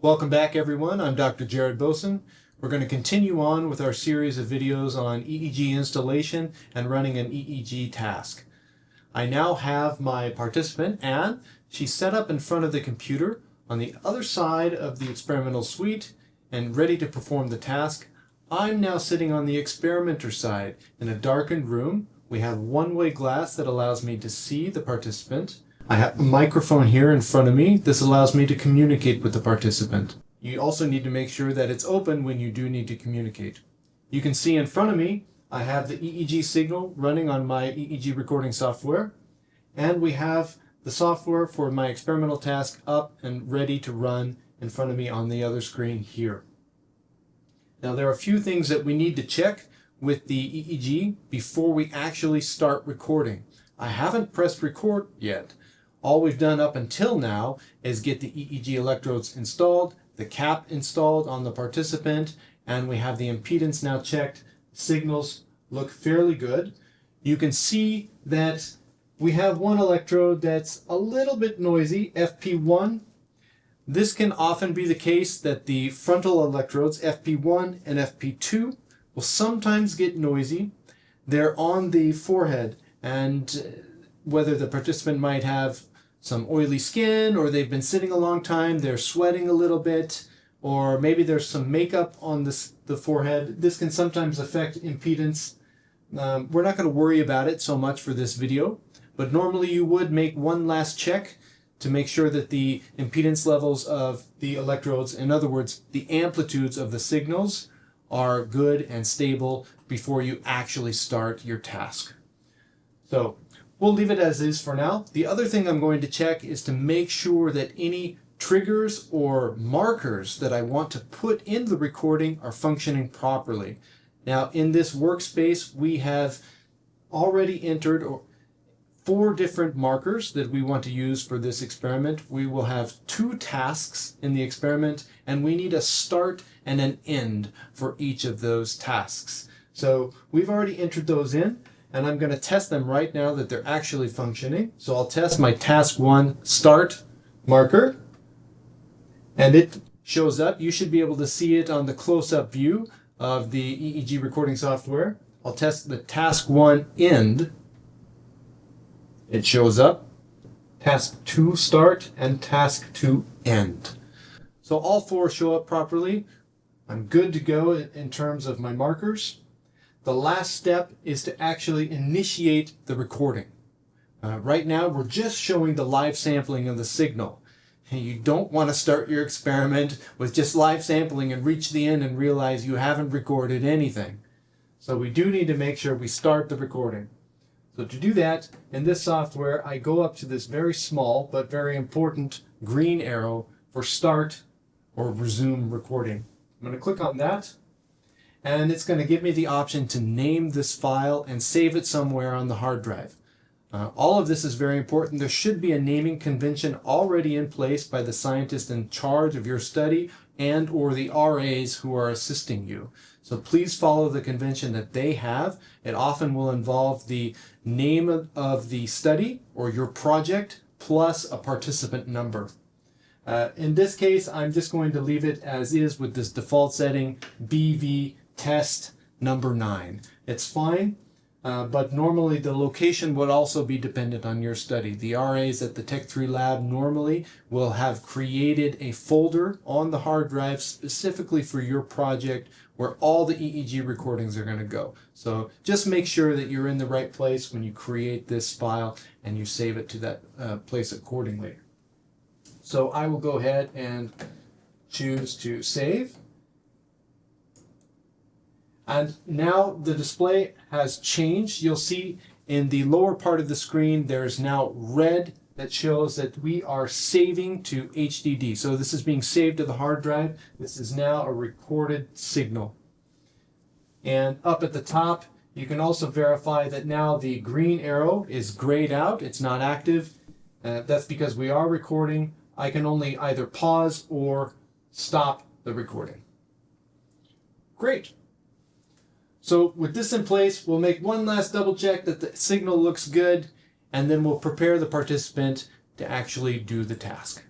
Welcome back, everyone. I'm Dr. Jared Boasen. We're going to continue on with our series of videos on EEG installation and running an EEG task. I now have my participant, Anne. She's set up in front of the computer on the other side of the experimental suite and ready to perform the task. I'm now sitting on the experimenter side in a darkened room. We have one-way glass that allows me to see the participant. I have a microphone here in front of me. This allows me to communicate with the participant. You also need to make sure that it's open when you do need to communicate. You can see in front of me, I have the EEG signal running on my EEG recording software, and we have the software for my experimental task up and ready to run in front of me on the other screen here. Now, there are a few things that we need to check with the EEG before we actually start recording. I haven't pressed record yet. All we've done up until now is get the EEG electrodes installed, the cap installed on the participant, and we have the impedance now checked. Signals look fairly good. You can see that we have one electrode that's a little bit noisy, FP1. This can often be the case that the frontal electrodes, FP1 and FP2, will sometimes get noisy. They're on the forehead, and whether the participant might have some oily skin, or they've been sitting a long time, they're sweating a little bit, or maybe there's some makeup on the forehead. This can sometimes affect impedance. We're not going to worry about it so much for this video, but normally you would make one last check to make sure that the impedance levels of the electrodes, in other words, the amplitudes of the signals, are good and stable before you actually start your task. So we'll leave it as is for now. The other thing I'm going to check is to make sure that any triggers or markers that I want to put in the recording are functioning properly. Now, in this workspace, we have already entered 4 different markers that we want to use for this experiment. We will have 2 tasks in the experiment, and we need a start and an end for each of those tasks. So we've already entered those in, and I'm going to test them right now that they're actually functioning. So I'll test my task 1 start marker, and it shows up. You should be able to see it on the close-up view of the EEG recording software. I'll test the task 1 end. It shows up. Task 2 start and task 2 end. So all 4 show up properly. I'm good to go in terms of my markers. The last step is to actually initiate the recording. Right now, we're just showing the live sampling of the signal. And you don't want to start your experiment with just live sampling and reach the end and realize you haven't recorded anything. So we do need to make sure we start the recording. So to do that, in this software, I go up to this very small but very important green arrow for start or resume recording. I'm going to click on that. And it's going to give me the option to name this file and save it somewhere on the hard drive. All of this is very important. There should be a naming convention already in place by the scientist in charge of your study and or the RAs who are assisting you. So please follow the convention that they have. It often will involve the name of the study or your project plus a participant number. In this case, I'm just going to leave it as is with this default setting, BV test number 9. It's fine, but normally the location would also be dependent on your study. The RAs at the Tech3Lab normally will have created a folder on the hard drive specifically for your project where all the EEG recordings are going to go. So just make sure that you're in the right place when you create this file and you save it to that place accordingly. So I will go ahead and choose to save. And now the display has changed. You'll see in the lower part of the screen, there's now red that shows that we are saving to HDD. So this is being saved to the hard drive. This is now a recorded signal. And up at the top, you can also verify that now the green arrow is grayed out. It's not active. That's because we are recording. I can only either pause or stop the recording. Great. So with this in place, we'll make one last double check that the signal looks good, and then we'll prepare the participant to actually do the task.